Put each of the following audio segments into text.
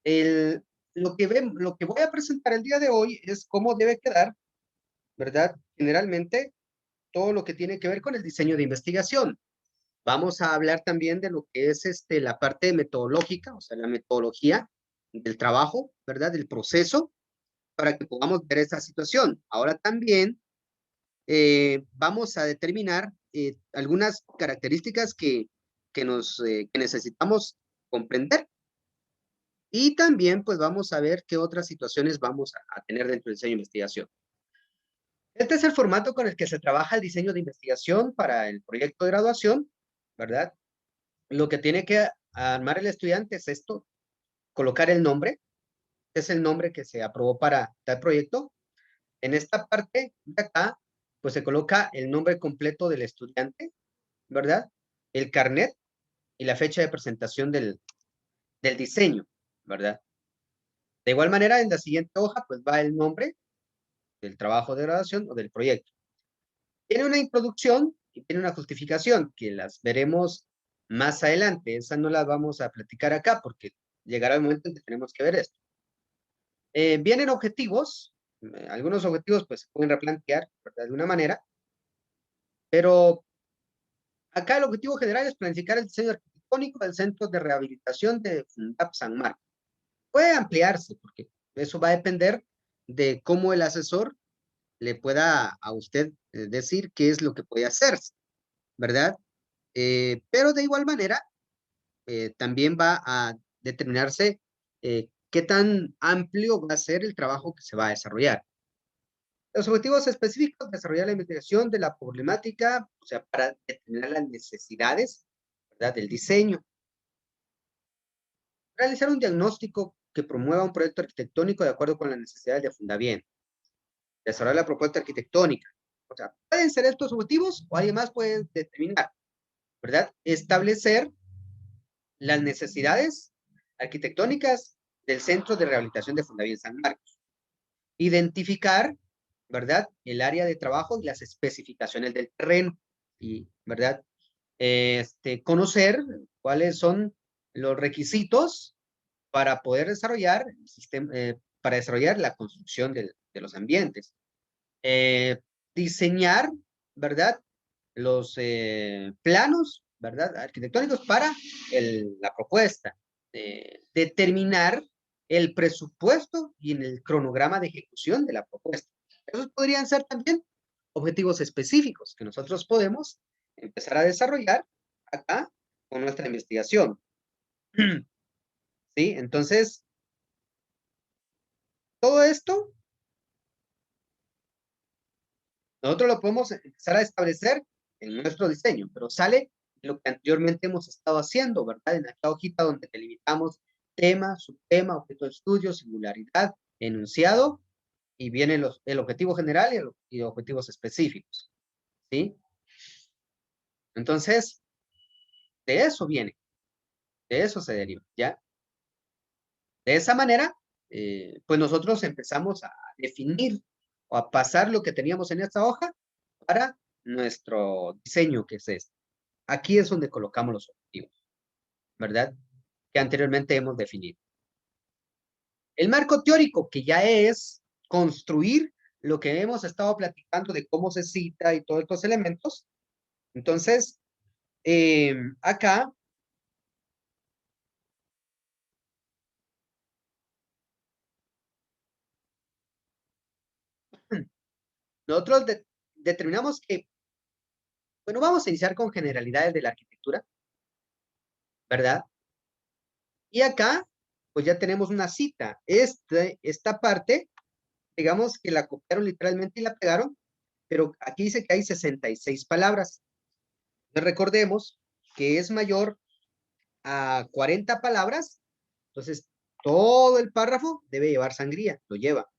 El, lo que voy a presentar el día de hoy es cómo debe quedar, ¿verdad? Generalmente, todo lo que tiene que ver con el diseño de investigación. Vamos a hablar también de lo que es la parte metodológica, o sea, la metodología del trabajo, ¿verdad? Del proceso, para que podamos ver esta situación. Ahora también vamos a determinar algunas características que necesitamos comprender y también pues vamos a ver qué otras situaciones vamos a tener dentro del diseño de investigación. Este es el formato con el que se trabaja el diseño de investigación para el proyecto de graduación, ¿verdad? Lo que tiene que armar el estudiante es esto, colocar el nombre, es el nombre que se aprobó para tal proyecto. En esta parte de acá, pues se coloca el nombre completo del estudiante, ¿verdad? El carnet y la fecha de presentación del diseño, ¿verdad? De igual manera, en la siguiente hoja, pues va el nombre del trabajo de graduación o del proyecto. Tiene una introducción y tiene una justificación que las veremos más adelante. Esas no las vamos a platicar acá porque llegará el momento en que tenemos que ver esto. Vienen objetivos, algunos objetivos pues se pueden replantear, ¿verdad? De una manera, pero acá el objetivo general es planificar el diseño arquitectónico del Centro de Rehabilitación de Fundap San Marcos. Puede ampliarse porque eso va a depender de cómo el asesor le pueda a usted decir qué es lo que puede hacer, ¿verdad? Pero de igual manera, también va a determinarse qué tan amplio va a ser el trabajo que se va a desarrollar. Los objetivos específicos, desarrollar la investigación de la problemática, o sea, para determinar las necesidades, ¿verdad? Del diseño. Realizar un diagnóstico que promueva un proyecto arquitectónico de acuerdo con las necesidades de Fundavien. Desarrollar la propuesta arquitectónica. O sea, pueden ser estos objetivos o alguien más puede determinar, ¿verdad? Establecer las necesidades arquitectónicas del Centro de Rehabilitación de Fundavien San Marcos. Identificar, ¿verdad? El área de trabajo y las especificaciones del terreno. Y, ¿verdad? Conocer cuáles son los requisitos para poder desarrollar el sistema, para desarrollar la construcción de los ambientes. Diseñar, ¿verdad? Los planos, ¿verdad? Arquitectónicos para la propuesta. Determinar el presupuesto y en el cronograma de ejecución de la propuesta. Esos podrían ser también objetivos específicos que nosotros podemos empezar a desarrollar acá con nuestra investigación. ¿Sí? Entonces, todo esto nosotros lo podemos empezar a establecer en nuestro diseño, pero sale lo que anteriormente hemos estado haciendo, ¿verdad? En esta hojita donde delimitamos tema, subtema, objeto de estudio, singularidad, enunciado, y vienen el objetivo general y los objetivos específicos, ¿sí? Entonces, de eso viene, de eso se deriva, ¿ya? De esa manera, pues nosotros empezamos a definir o a pasar lo que teníamos en esta hoja para nuestro diseño, que es este. Aquí es donde colocamos los objetivos, ¿verdad? Que anteriormente hemos definido. El marco teórico, que ya es construir lo que hemos estado platicando de cómo se cita y todos estos elementos. Entonces, acá nosotros determinamos que, bueno, vamos a iniciar con generalidades de la arquitectura, ¿verdad? Y acá, pues ya tenemos una cita. Esta parte, digamos que la copiaron literalmente y la pegaron, pero aquí dice que hay 66 palabras. Entonces, recordemos que es mayor a 40 palabras, entonces todo el párrafo debe llevar sangría, lo lleva.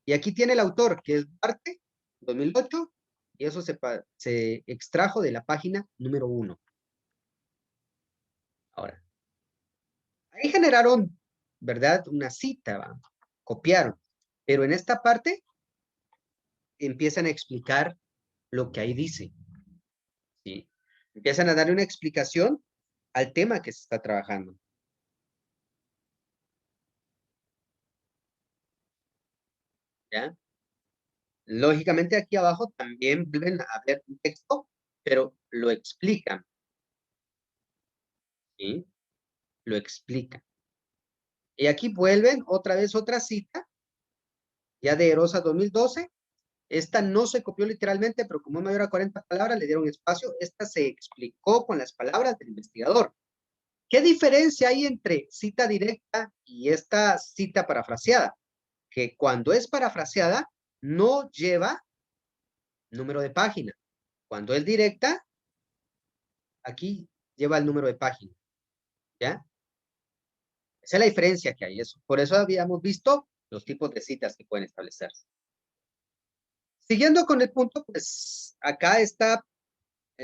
Y aquí tiene el autor, que es Duarte, 2008, y eso se extrajo de la página número 1. Ahora, ahí generaron, ¿verdad? Una cita, ¿va? Copiaron. Pero en esta parte empiezan a explicar lo que ahí dice, ¿sí? Empiezan a darle una explicación al tema que se está trabajando. ¿ya? Lógicamente aquí abajo también vuelven a ver un texto, pero lo explican, ¿sí? Lo explican. Y aquí vuelven otra vez otra cita, ya de Erosa 2012. Esta no se copió literalmente, pero como es mayor a 40 palabras, le dieron espacio. Esta se explicó con las palabras del investigador. ¿Qué diferencia hay entre cita directa y esta cita parafraseada? Que cuando es parafraseada, no lleva número de página. Cuando es directa, aquí lleva el número de página. ¿Ya? Esa es la diferencia que hay. Eso. Por eso habíamos visto los tipos de citas que pueden establecerse. Siguiendo con el punto, pues acá está,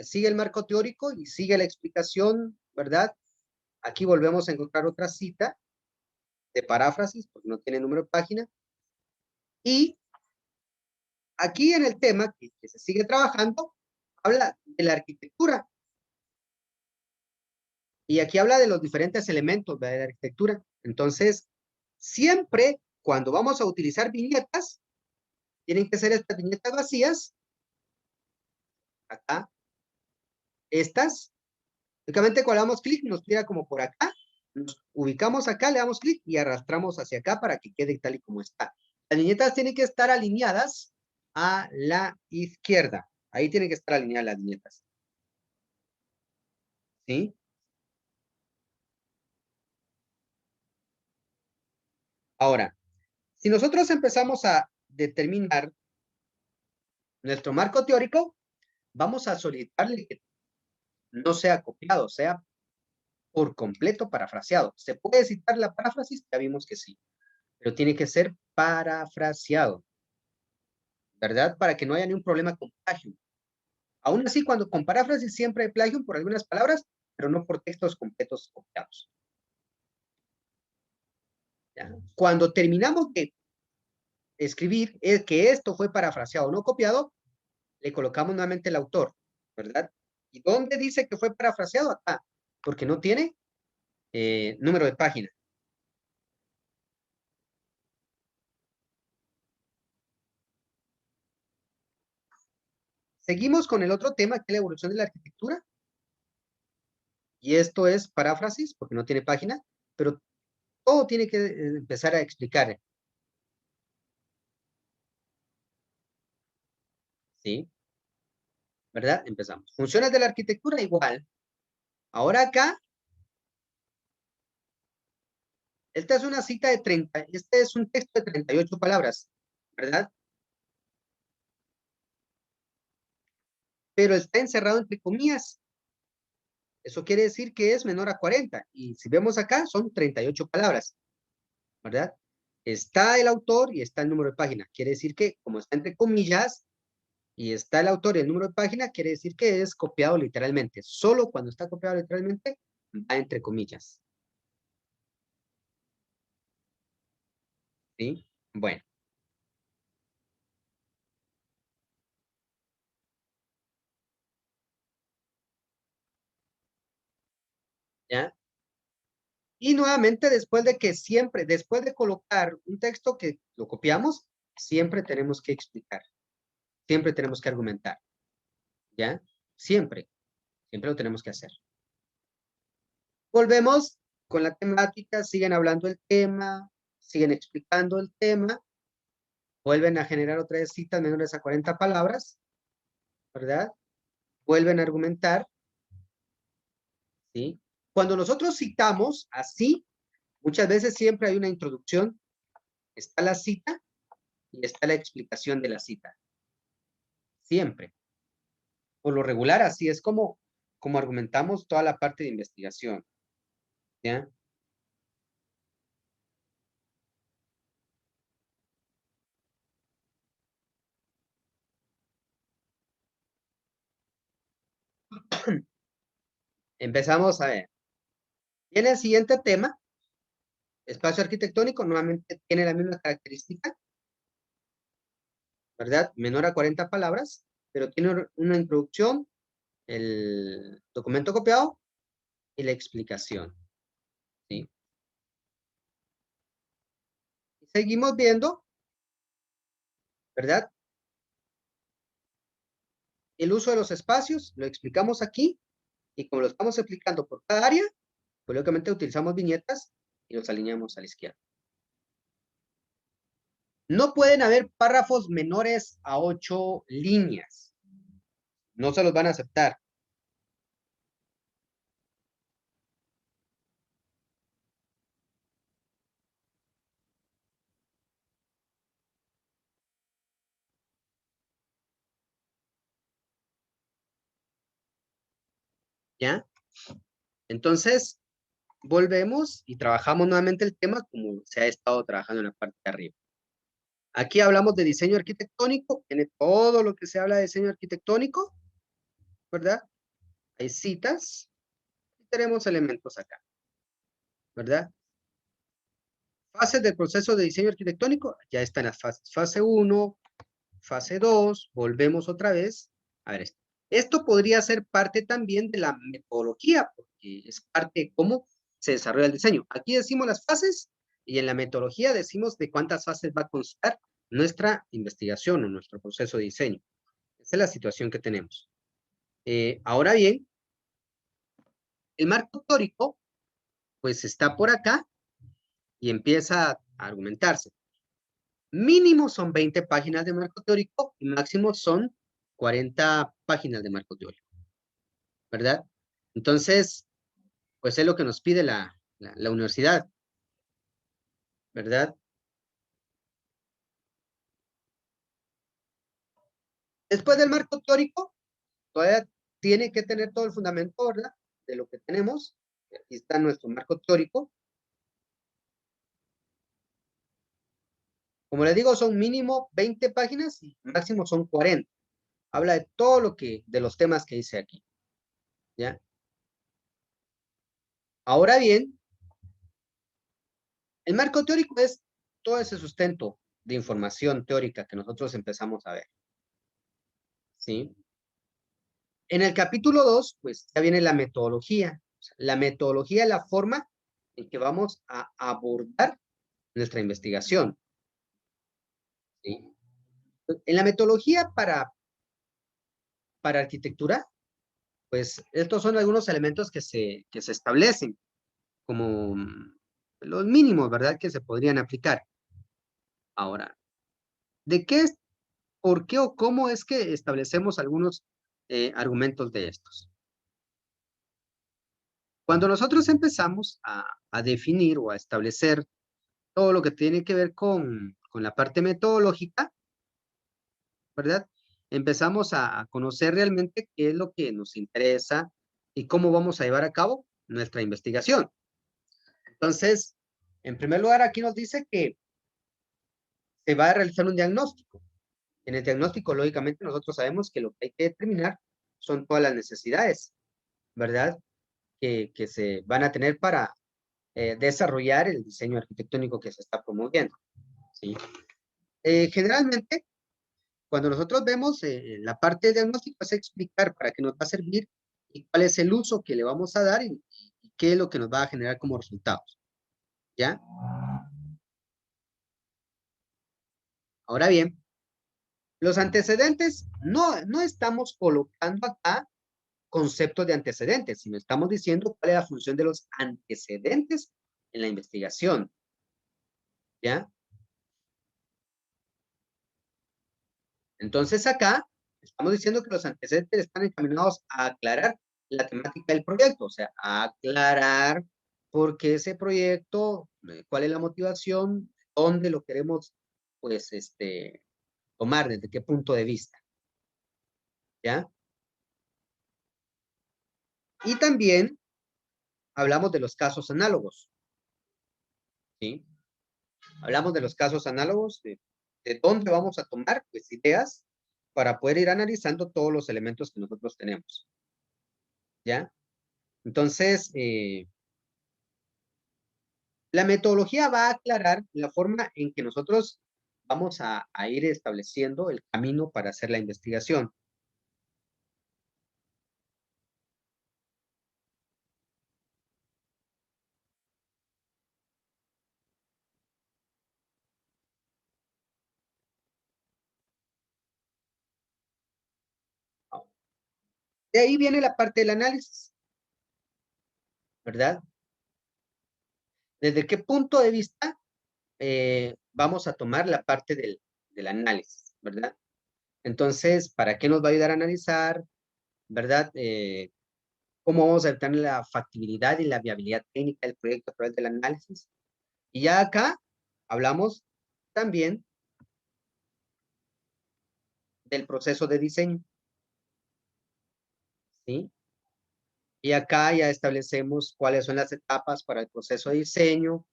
sigue el marco teórico y sigue la explicación, ¿verdad? Aquí volvemos a encontrar otra cita de paráfrasis, porque no tiene número de página. Y aquí en el tema que se sigue trabajando, habla de la arquitectura. Y aquí habla de los diferentes elementos de la arquitectura. Entonces, siempre cuando vamos a utilizar viñetas, tienen que ser estas viñetas vacías. Acá. Estas. Únicamente cuando le damos clic, nos tira como por acá. Nos ubicamos acá, le damos clic y arrastramos hacia acá para que quede tal y como está. Las viñetas tienen que estar alineadas a la izquierda. Ahí tienen que estar alineadas las viñetas. ¿Sí? Ahora, si nosotros empezamos a determinar nuestro marco teórico, vamos a solicitarle que no sea copiado, sea por completo parafraseado. ¿Se puede citar la paráfrasis? Ya vimos que sí, pero tiene que ser parafraseado, ¿verdad? Para que no haya ningún problema con plagio. Aún así, cuando con paráfrasis siempre hay plagio por algunas palabras, pero no por textos completos copiados. ¿Ya? Cuando terminamos de escribir que esto fue parafraseado o no copiado, le colocamos nuevamente el autor, ¿verdad? ¿Y dónde dice que fue parafraseado? Acá, porque no tiene número de página. Seguimos con el otro tema, que es la evolución de la arquitectura. Y esto es paráfrasis, porque no tiene página, pero todo tiene que empezar a explicar, ¿sí? ¿Verdad? Empezamos. Funciones de la arquitectura igual. Ahora acá, esta es una cita de 30, este es un texto de 38 palabras, ¿verdad? Pero está encerrado entre comillas. Eso quiere decir que es menor a 40. Y si vemos acá, son 38 palabras, ¿verdad? Está el autor y está el número de página. Quiere decir que, como está entre comillas, y está el autor y el número de página, quiere decir que es copiado literalmente. Solo cuando está copiado literalmente, va entre comillas. ¿Sí? Bueno, ¿ya? Y nuevamente, después de que siempre, después de colocar un texto que lo copiamos, siempre tenemos que explicar, siempre tenemos que argumentar, ¿ya? Siempre, siempre lo tenemos que hacer. Volvemos con la temática, siguen hablando el tema, siguen explicando el tema, vuelven a generar otras citas menores a 40 palabras, ¿verdad? Vuelven a argumentar, ¿sí? Cuando nosotros citamos así, muchas veces siempre hay una introducción, está la cita y está la explicación de la cita. Siempre. Por lo regular, así es como argumentamos toda la parte de investigación. ¿Ya? Empezamos a ver. Viene el siguiente tema, espacio arquitectónico, nuevamente tiene la misma característica, ¿verdad? Menor a 40 palabras, pero tiene una introducción, el documento copiado y la explicación. ¿Sí? Seguimos viendo ¿verdad? El uso de los espacios, lo explicamos aquí, y como lo estamos explicando por cada área, pues lógicamente utilizamos viñetas y los alineamos a la izquierda. No pueden haber párrafos menores a 8 líneas. No se los van a aceptar. ¿Ya? Entonces, volvemos y trabajamos nuevamente el tema como se ha estado trabajando en la parte de arriba. Aquí hablamos de diseño arquitectónico, tiene todo lo que se habla de diseño arquitectónico, ¿verdad? Hay citas y tenemos elementos acá, ¿verdad? Fases del proceso de diseño arquitectónico, ya están las fases. Fase 1, fase 2, volvemos otra vez. A ver, esto podría ser parte también de la metodología, porque es parte de cómo se desarrolla el diseño. Aquí decimos las fases y en la metodología decimos de cuántas fases va a constar nuestra investigación o nuestro proceso de diseño. Esa es la situación que tenemos. Ahora bien, el marco teórico, pues está por acá y empieza a argumentarse. Mínimo son 20 páginas de marco teórico y máximo son 40 páginas de marco teórico, ¿verdad? Entonces, pues es lo que nos pide la universidad, ¿verdad? Después del marco teórico, todavía tiene que tener todo el fundamento, ¿verdad? De lo que tenemos. Aquí está nuestro marco teórico. Como les digo, son mínimo 20 páginas y máximo son 40. Habla de todo lo que, de los temas que hice aquí, ¿ya? Ahora bien, el marco teórico es todo ese sustento de información teórica que nosotros empezamos a ver, ¿sí? En el capítulo 2, pues ya viene la metodología. O sea, la metodología es la forma en que vamos a abordar nuestra investigación, ¿sí? En la metodología para arquitectura, pues estos son algunos elementos que se establecen como los mínimos, ¿verdad? Que se podrían aplicar. Ahora, ¿de qué es, por qué o cómo es que establecemos algunos argumentos de estos? Cuando nosotros empezamos a definir o a establecer todo lo que tiene que ver con la parte metodológica, ¿verdad? Empezamos a conocer realmente qué es lo que nos interesa y cómo vamos a llevar a cabo nuestra investigación. Entonces, en primer lugar, aquí nos dice que se va a realizar un diagnóstico. En el diagnóstico, lógicamente, nosotros sabemos que lo que hay que determinar son todas las necesidades, ¿verdad? Que se van a tener para desarrollar el diseño arquitectónico que se está promoviendo, ¿sí? Generalmente, cuando nosotros vemos la parte de diagnóstico, es explicar para qué nos va a servir y cuál es el uso que le vamos a dar y qué es lo que nos va a generar como resultados, ¿ya? Ahora bien, los antecedentes, no estamos colocando acá conceptos de antecedentes, sino estamos diciendo cuál es la función de los antecedentes en la investigación, ¿ya? Entonces acá estamos diciendo que los antecedentes están encaminados a aclarar la temática del proyecto, o sea, a aclarar por qué ese proyecto, cuál es la motivación, dónde lo queremos, pues, tomar, desde qué punto de vista, ¿ya? Y también hablamos de los casos análogos, ¿sí? Hablamos de los casos análogos, de dónde vamos a tomar, pues, ideas para poder ir analizando todos los elementos que nosotros tenemos, ¿ya? Entonces, la metodología va a aclarar la forma en que nosotros vamos a ir estableciendo el camino para hacer la investigación. De ahí viene la parte del análisis, ¿verdad? ¿Desde qué punto de vista vamos a tomar la parte del análisis, ¿verdad? Entonces, ¿para qué nos va a ayudar a analizar, ¿verdad? ¿Cómo vamos a obtener la factibilidad y la viabilidad técnica del proyecto a través del análisis? Y ya acá hablamos también del proceso de diseño, ¿sí? Y acá ya establecemos cuáles son las etapas para el proceso de diseño,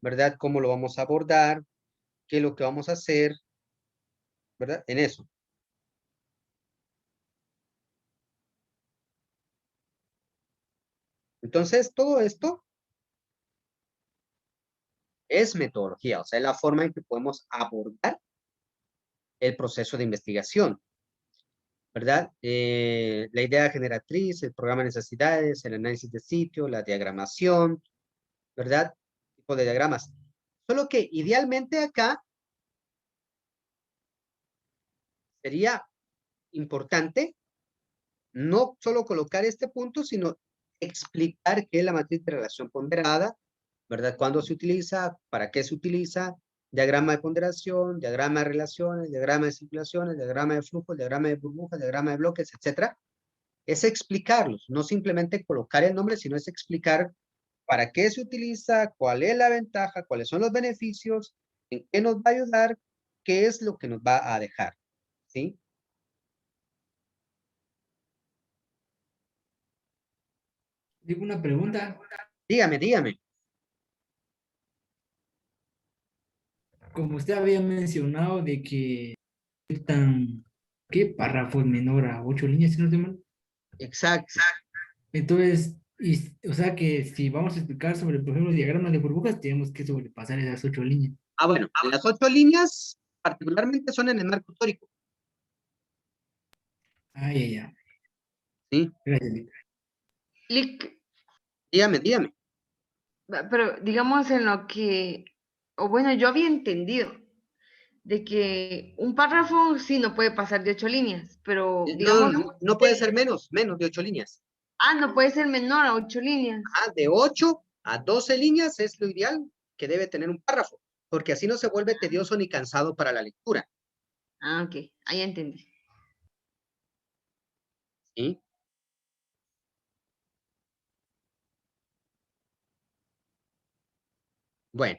¿verdad? Cómo lo vamos a abordar, qué es lo que vamos a hacer, ¿verdad? En eso. Entonces, todo esto es metodología, o sea, es la forma en que podemos abordar el proceso de investigación, ¿verdad? La idea generatriz, el programa de necesidades, el análisis de sitio, la diagramación, ¿verdad? Tipo de diagramas. Solo que idealmente acá sería importante no solo colocar este punto, sino explicar qué es la matriz de relación ponderada, ¿verdad? ¿Cuándo se utiliza? ¿Para qué se utiliza? Diagrama de ponderación, diagrama de relaciones, diagrama de circulaciones, diagrama de flujo, diagrama de burbujas, diagrama de bloques, etcétera. Es explicarlos, no simplemente colocar el nombre, sino es explicar para qué se utiliza, cuál es la ventaja, cuáles son los beneficios, en qué nos va a ayudar, qué es lo que nos va a dejar, ¿sí? Digo una pregunta. Dígame, dígame. Como usted había mencionado de que tan, ¿qué párrafo es menor a 8 líneas, si no estoy mal? Exacto. Entonces, o sea que si vamos a explicar sobre, por ejemplo, diagramas de burbujas, tenemos que sobrepasar esas 8 líneas. Ah, bueno, las 8 líneas particularmente son en el marco histórico, Ah, ya, ya. ¿sí? Gracias, Vic. Lic, Dígame, dígame. pero digamos en lo que, o bueno, yo había entendido de que un párrafo sí no puede pasar de 8 líneas, pero No, digamos, no puede ser menos de 8 líneas. no puede ser menor a 8 líneas. Ah, de 8 a 12 líneas es lo ideal que debe tener un párrafo, porque así no se vuelve tedioso ni cansado para la lectura, Ah, ok, ahí entendí. ¿sí? Bueno,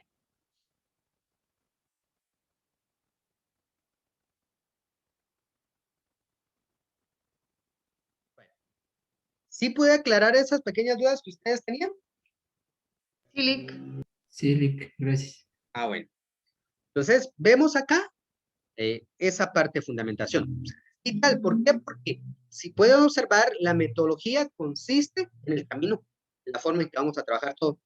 ¿sí puede aclarar esas pequeñas dudas que ustedes tenían? Sí, Lic. Sí, Vic, gracias. Ah, bueno. Entonces, vemos acá esa parte de fundamentación. ¿Y tal? ¿Por qué? Porque si pueden observar, la metodología consiste en el camino, en la forma en que vamos a trabajar todo.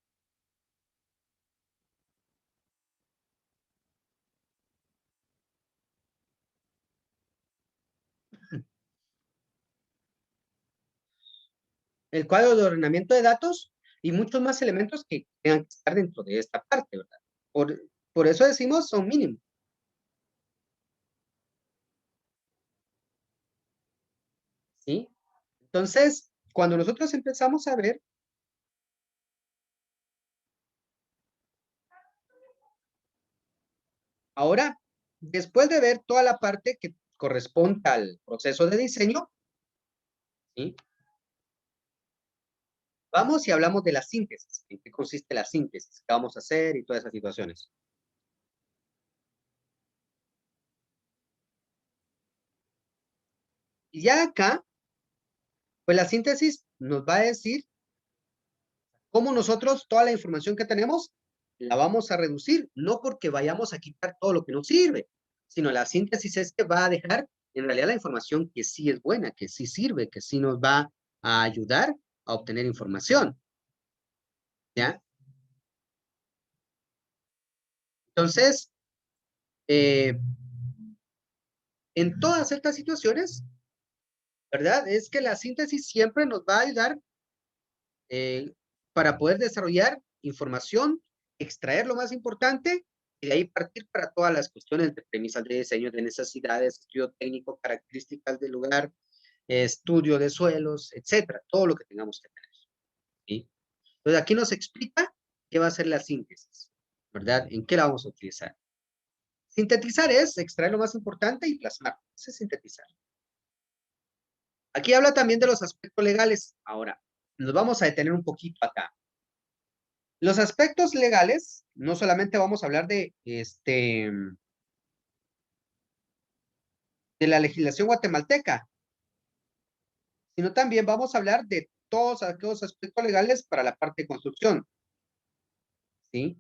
El cuadro de ordenamiento de datos y muchos más elementos que tengan que estar dentro de esta parte, ¿verdad? Por eso decimos son mínimos. ¿Sí? Entonces, cuando nosotros empezamos a ver, ahora, después de ver toda la parte que corresponde al proceso de diseño, ¿sí? Vamos y hablamos de la síntesis, en qué consiste la síntesis, qué vamos a hacer y todas esas situaciones. Y ya acá, pues la síntesis nos va a decir cómo nosotros toda la información que tenemos la vamos a reducir, no porque vayamos a quitar todo lo que nos sirve, sino la síntesis es que va a dejar en realidad la información que sí es buena, que sí sirve, que sí nos va a ayudar a obtener información, ¿ya? Entonces, en todas estas situaciones, ¿verdad? Es que la síntesis siempre nos va a ayudar para poder desarrollar información, extraer lo más importante y de ahí partir para todas las cuestiones de premisas de diseño, de necesidades, estudio técnico, características del lugar, estudio de suelos, etcétera, todo lo que tengamos que tener. ¿Sí? Entonces aquí nos explica qué va a ser la síntesis, ¿verdad? ¿En qué la vamos a utilizar? Sintetizar es extraer lo más importante y plasmar. Eso es sintetizar. Aquí habla también de los aspectos legales. Ahora, nos vamos a detener un poquito acá. Los aspectos legales, no solamente vamos a hablar de la legislación guatemalteca, sino también vamos a hablar de todos aquellos aspectos legales para la parte de construcción. ¿Sí?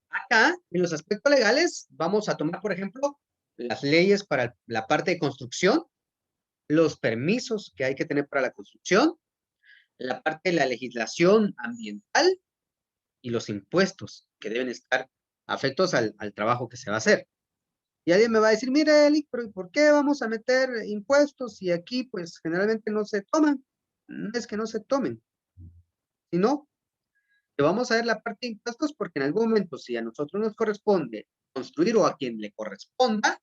Acá, en los aspectos legales, vamos a tomar, por ejemplo, las leyes para la parte de construcción, los permisos que hay que tener para la construcción, la parte de la legislación ambiental y los impuestos que deben estar afectos al trabajo que se va a hacer. Y alguien me va a decir, mire, Eli, pero ¿por qué vamos a meter impuestos si aquí, pues, generalmente no se toman? No es que no se tomen, sino que vamos a ver la parte de impuestos porque en algún momento, si a nosotros nos corresponde construir o a quien le corresponda,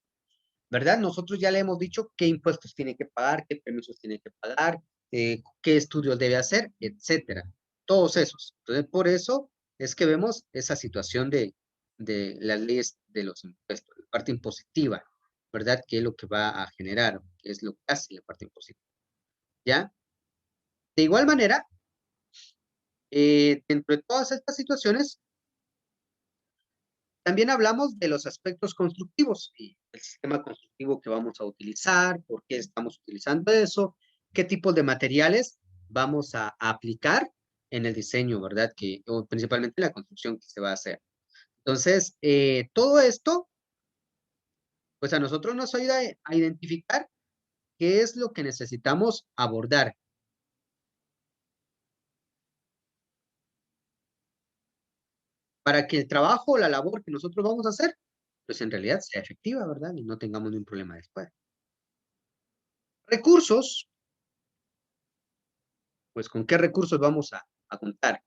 ¿verdad? Nosotros ya le hemos dicho qué impuestos tiene que pagar, qué permisos tiene que pagar, qué estudios debe hacer, etcétera. Todos esos. Entonces, por eso es que vemos esa situación de las leyes de los impuestos, la parte impositiva, ¿verdad? ¿Qué es lo que va a generar? ¿Qué es lo que hace la parte impositiva? ¿Ya? De igual manera, dentro de todas estas situaciones, también hablamos de los aspectos constructivos y el sistema constructivo que vamos a utilizar, por qué estamos utilizando eso, qué tipos de materiales vamos a aplicar en el diseño, ¿verdad? O principalmente en la construcción que se va a hacer. Entonces, todo esto, pues a nosotros nos ayuda a identificar qué es lo que necesitamos abordar. Para que el trabajo o la labor que nosotros vamos a hacer, pues en realidad sea efectiva, ¿verdad? Y no tengamos ningún problema después. Recursos, pues con qué recursos vamos a contar,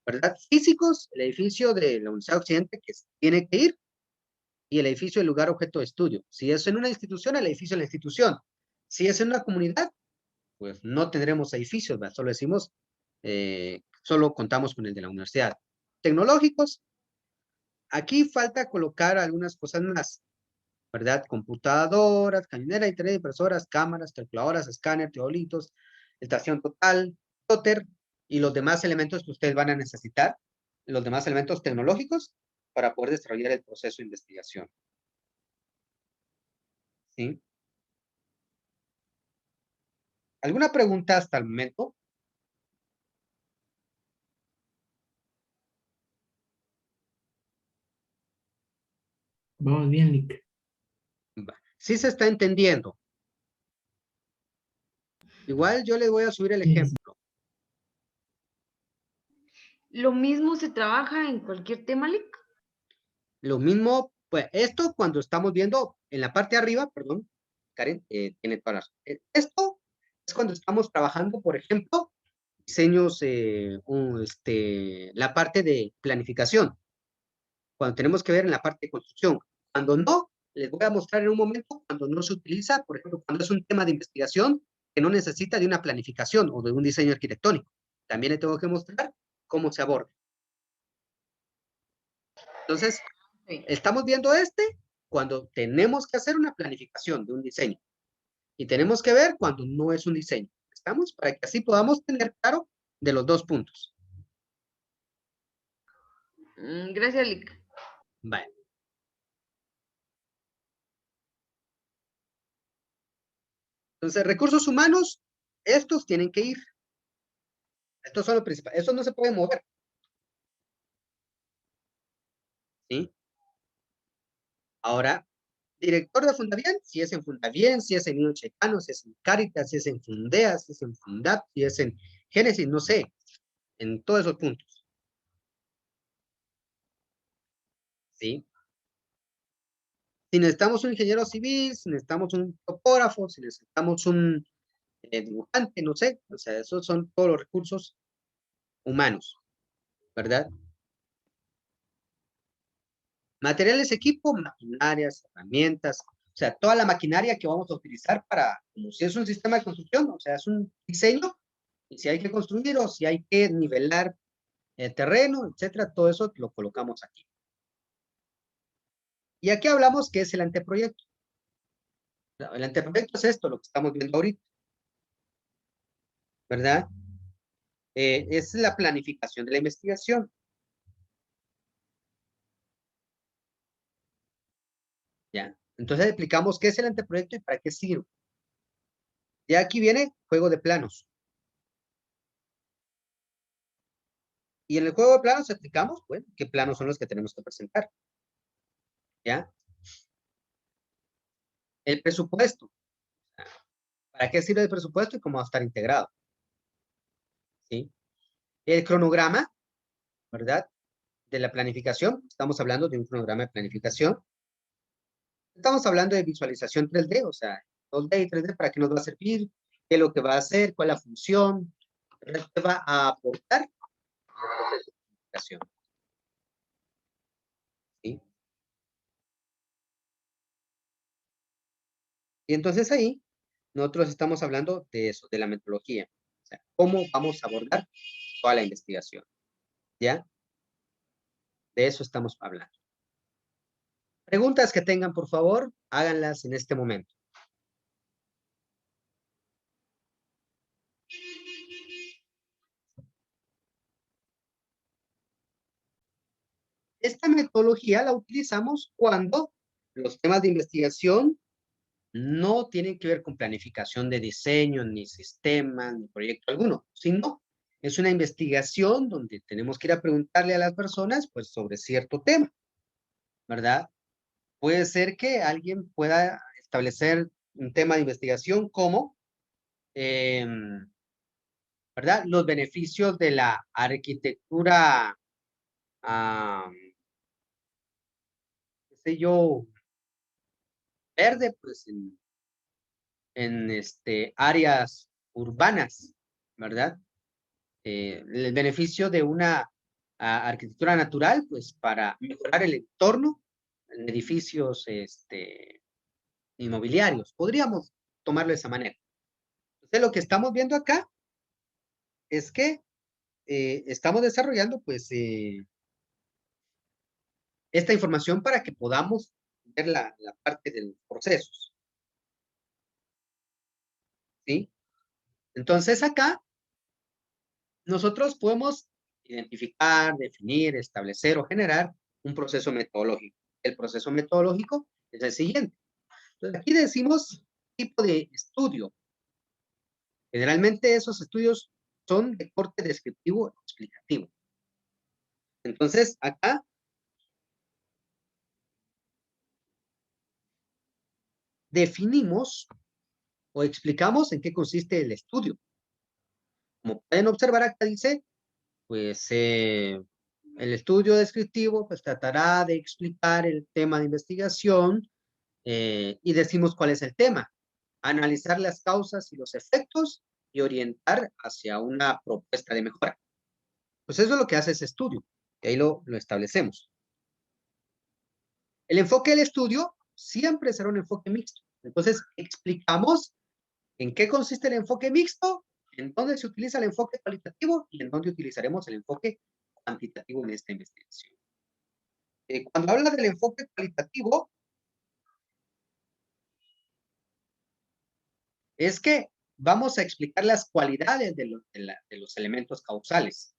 ¿verdad? Físicos, el edificio de la Universidad Occidente que tiene que ir y el edificio del lugar objeto de estudio. Si es en una institución, el edificio de la institución. Si es en una comunidad, pues no tendremos edificios, ¿verdad? Solo decimos, solo contamos con el de la universidad. Tecnológicos, aquí falta colocar algunas cosas más, ¿verdad? Computadoras, cañonera, internet, impresoras, cámaras, calculadoras, escáner, teolitos, estación total, plotter y los demás elementos que ustedes van a necesitar, los demás elementos tecnológicos para poder desarrollar el proceso de investigación. ¿Sí? ¿Alguna pregunta hasta el momento? Vamos bien, Lick. Sí se está entendiendo. Igual yo les voy a subir el Sí, sí. ejemplo. ¿Lo mismo se trabaja en cualquier tema, Lick? Lo mismo, pues esto cuando estamos viendo en la parte de arriba, perdón, Karen, tiene toda la razón. Esto es cuando estamos trabajando, por ejemplo, diseños, la parte de planificación, cuando tenemos que ver en la parte de construcción. Cuando no, les voy a mostrar en un momento cuando no se utiliza, por ejemplo, cuando es un tema de investigación que no necesita de una planificación o de un diseño arquitectónico. También le tengo que mostrar cómo se aborda. Entonces, Sí. estamos viendo cuando tenemos que hacer una planificación de un diseño y tenemos que ver cuando no es un diseño. ¿Estamos? Para que así podamos tener claro de los dos puntos. Gracias, Lick. Vale. Entonces, recursos humanos, estos tienen que ir. Estos son los principales. Estos no se pueden mover. ¿Sí? Ahora, director de Fundavien, si es en Fundavien, si es en Niño Checano, si es en Cáritas, si es en Fundea, si es en Fundap, si es en Génesis, no sé, en todos esos puntos. ¿Sí? Si necesitamos un ingeniero civil, si necesitamos un topógrafo, si necesitamos un dibujante, no sé, o sea, esos son todos los recursos humanos, ¿verdad? Materiales, equipo, maquinarias, herramientas, o sea, toda la maquinaria que vamos a utilizar para, como si es un sistema de construcción, o sea, es un diseño, y si hay que construir o si hay que nivelar el terreno, etcétera, todo eso lo colocamos aquí. Y aquí hablamos que es el anteproyecto. El anteproyecto es esto, lo que estamos viendo ahorita, ¿verdad? Es la planificación de la investigación. ¿Ya? Entonces explicamos qué es el anteproyecto y para qué sirve. Y aquí viene juego de planos. Y en el juego de planos explicamos, bueno, qué planos son los que tenemos que presentar. ¿Ya? El presupuesto. ¿Para qué sirve el presupuesto y cómo va a estar integrado? ¿Sí? El cronograma, ¿verdad? De la planificación. Estamos hablando de un cronograma de planificación. Estamos hablando de visualización 3D, o sea, 2D y 3D, ¿para qué nos va a servir? ¿Qué es lo que va a hacer? ¿Cuál es la función? ¿Qué va a aportar al proceso de planificación? ¿Sí? Y entonces ahí nosotros estamos hablando de eso, de la metodología. O sea, cómo vamos a abordar toda la investigación. ¿Ya? De eso estamos hablando. Preguntas que tengan, por favor, háganlas en este momento. Esta metodología la utilizamos cuando los temas de investigación no tienen que ver con planificación de diseño, ni sistema, ni proyecto alguno, sino es una investigación donde tenemos que ir a preguntarle a las personas, pues, sobre cierto tema, ¿verdad? Puede ser que alguien pueda establecer un tema de investigación como, ¿verdad? Los beneficios de la arquitectura, qué sé yo, verde, pues, en áreas urbanas, ¿verdad? El beneficio de una arquitectura natural, pues para mejorar el entorno en edificios inmobiliarios. Podríamos tomarlo de esa manera. Entonces, lo que estamos viendo acá es que estamos desarrollando, pues, esta información para que podamos ver la parte de los procesos. ¿Sí? Entonces, acá nosotros podemos identificar, definir, establecer o generar un proceso metodológico. El proceso metodológico es el siguiente. Entonces, aquí decimos tipo de estudio. Generalmente esos estudios son de corte descriptivo explicativo. Entonces, acá definimos o explicamos en qué consiste el estudio. Como pueden observar, acá dice, pues, el estudio descriptivo pues tratará de explicar el tema de investigación y decimos cuál es el tema. Analizar las causas y los efectos y orientar hacia una propuesta de mejora. Pues eso es lo que hace ese estudio, y ahí lo establecemos. El enfoque del estudio siempre será un enfoque mixto. Entonces, explicamos en qué consiste el enfoque mixto, en dónde se utiliza el enfoque cualitativo y en dónde utilizaremos el enfoque cuantitativo en esta investigación. Cuando habla del enfoque cualitativo, es que vamos a explicar las cualidades de los elementos causales.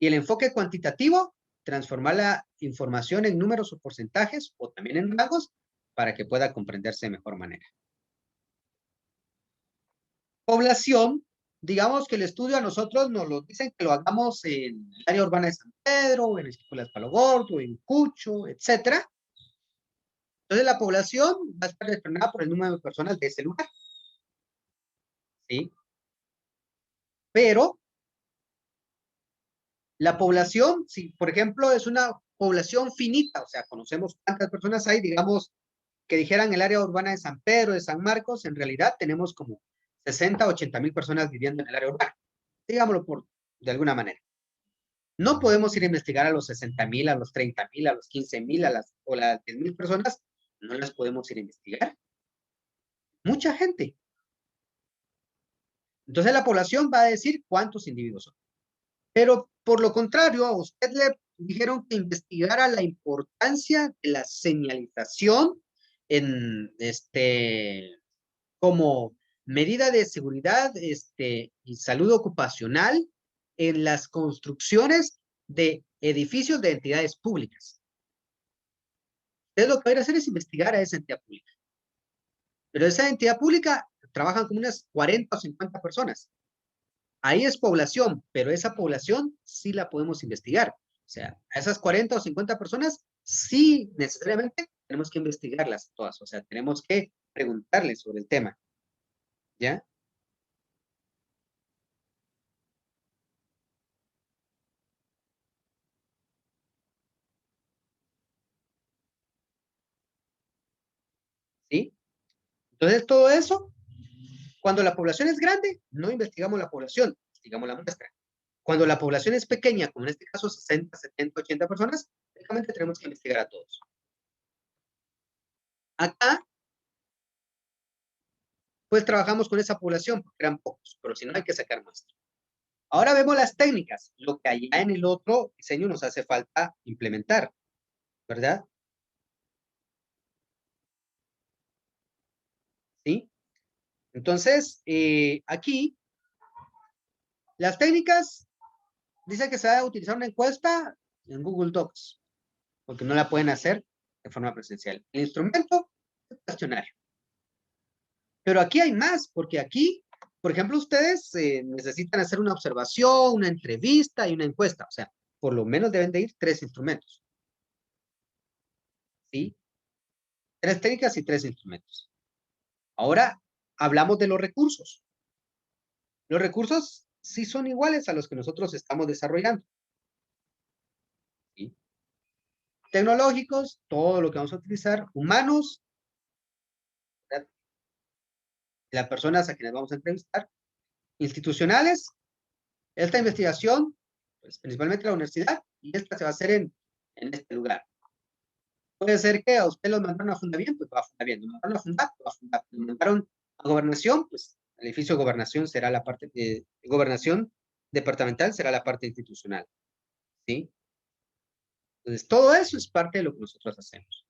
Y el enfoque cuantitativo, transformar la información en números o porcentajes o también en rangos para que pueda comprenderse de mejor manera. Población, digamos que el estudio a nosotros nos lo dicen que lo hagamos en el área urbana de San Pedro, en Esquipulas Palo Gordo, en Cucho, etcétera. Entonces la población va a estar determinada por el número de personas de ese lugar. ¿Sí? Pero la población, si por ejemplo es una población finita, o sea, conocemos cuántas personas hay, digamos, que dijeran el área urbana de San Pedro, de San Marcos, en realidad tenemos como 60, 80 mil personas viviendo en el área urbana. Digámoslo de alguna manera. No podemos ir a investigar a los 60,000, a los 30,000, a los 15,000, o las 10,000 personas. No las podemos ir a investigar. Mucha gente. Entonces la población va a decir cuántos individuos son. Pero por lo contrario, a usted le dijeron que investigara la importancia de la señalización en como medida de seguridad y salud ocupacional en las construcciones de edificios de entidades públicas. Entonces lo que va a ir a hacer es investigar a esa entidad pública. Pero esa entidad pública trabajan como unas 40 o 50 personas. Ahí es población, pero esa población sí la podemos investigar. O sea, a esas 40 o 50 personas sí necesariamente tenemos que investigarlas todas. O sea, tenemos que preguntarles sobre el tema. ¿Ya? ¿Sí? Entonces, todo eso, cuando la población es grande, no investigamos la población, investigamos la muestra. Cuando la población es pequeña, como en este caso 60, 70, 80 personas, únicamente tenemos que investigar a todos. Acá, pues trabajamos con esa población, porque eran pocos, pero si no hay que sacar muestra. Ahora vemos las técnicas, lo que allá en el otro diseño nos hace falta implementar, ¿verdad? ¿Sí? Entonces, aquí, las técnicas, dice que se va a utilizar una encuesta en Google Docs, porque no la pueden hacer de forma presencial. El instrumento es el cuestionario. Pero aquí hay más, porque aquí, por ejemplo, ustedes necesitan hacer una observación, una entrevista y una encuesta. O sea, por lo menos deben de ir 3 instrumentos. ¿Sí? 3 técnicas y 3 instrumentos. Ahora, hablamos de los recursos. Los recursos sí son iguales a los que nosotros estamos desarrollando. ¿Sí? Tecnológicos, todo lo que vamos a utilizar. Humanos, ¿verdad? Las personas a quienes vamos a entrevistar. Institucionales, esta investigación, pues principalmente la universidad, y esta se va a hacer en este lugar. Puede ser que a usted lo mandaron a Fundavien, pues va a Fundavien. Lo mandaron a Fundar, pues va a Fundar. Lo mandaron a Gobernación, pues el edificio de Gobernación será la parte de Gobernación departamental, será la parte institucional. ¿Sí? Entonces, todo eso es parte de lo que nosotros hacemos.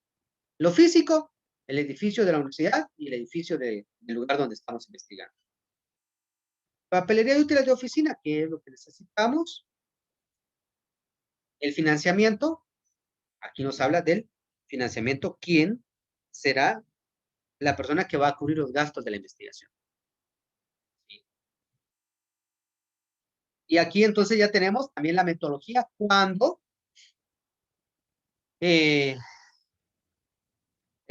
Lo físico, el edificio de la universidad y el edificio del lugar donde estamos investigando. Papelería y útiles de oficina, que es lo que necesitamos. El financiamiento, aquí nos habla del financiamiento, quién será la persona que va a cubrir los gastos de la investigación. ¿Sí? Y aquí entonces ya tenemos también la metodología cuando es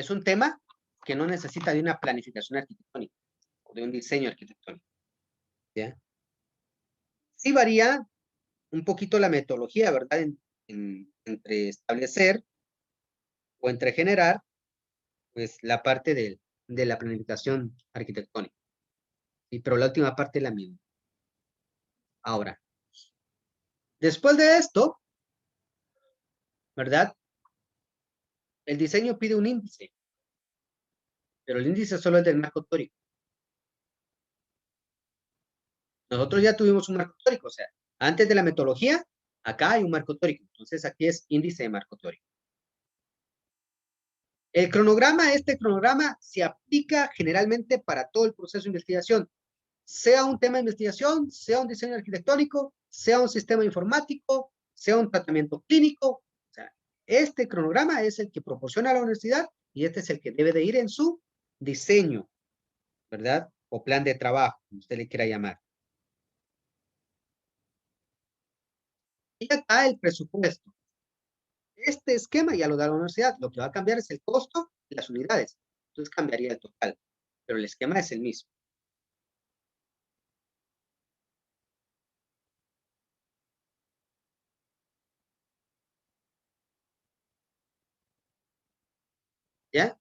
un tema que no necesita de una planificación arquitectónica o de un diseño arquitectónico. ¿Ya? Sí varía un poquito la metodología, ¿verdad? Entre establecer o entre generar, pues la parte de la planificación arquitectónica. Sí, pero la última parte es la misma. Ahora, después de esto, ¿verdad? El diseño pide un índice, pero el índice solo es del marco teórico. Nosotros ya tuvimos un marco teórico, o sea, antes de la metodología, acá hay un marco teórico, entonces aquí es índice de marco teórico. El cronograma, este cronograma se aplica generalmente para todo el proceso de investigación, sea un tema de investigación, sea un diseño arquitectónico, sea un sistema informático, sea un tratamiento clínico. O sea, este cronograma es el que proporciona la universidad y este es el que debe de ir en su diseño, ¿verdad? O plan de trabajo, como usted le quiera llamar. Y acá el presupuesto. Este esquema ya lo da la universidad. Lo que va a cambiar es el costo y las unidades. Entonces cambiaría el total. Pero el esquema es el mismo. ¿Ya?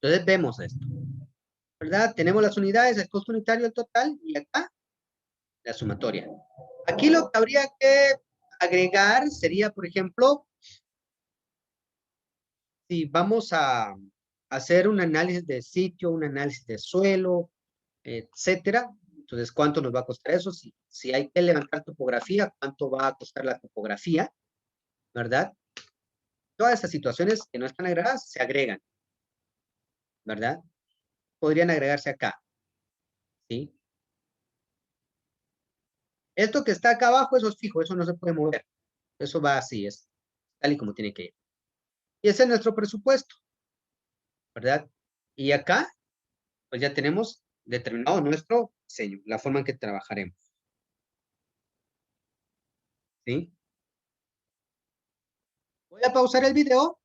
Entonces vemos esto. ¿Verdad? Tenemos las unidades, el costo unitario, el total, y acá la sumatoria. Aquí lo que habría que Agregar sería, por ejemplo, si vamos a hacer un análisis de sitio, un análisis de suelo, etcétera. Entonces, ¿cuánto nos va a costar eso? Si hay que levantar topografía, ¿cuánto va a costar la topografía? ¿Verdad? Todas esas situaciones que no están agregadas se agregan, ¿verdad? Podrían agregarse acá, ¿sí? Esto que está acá abajo, eso es fijo, eso no se puede mover. Eso va así, es tal y como tiene que ir. Y ese es nuestro presupuesto, ¿verdad? Y acá, pues ya tenemos determinado nuestro diseño, la forma en que trabajaremos, ¿sí? Voy a pausar el video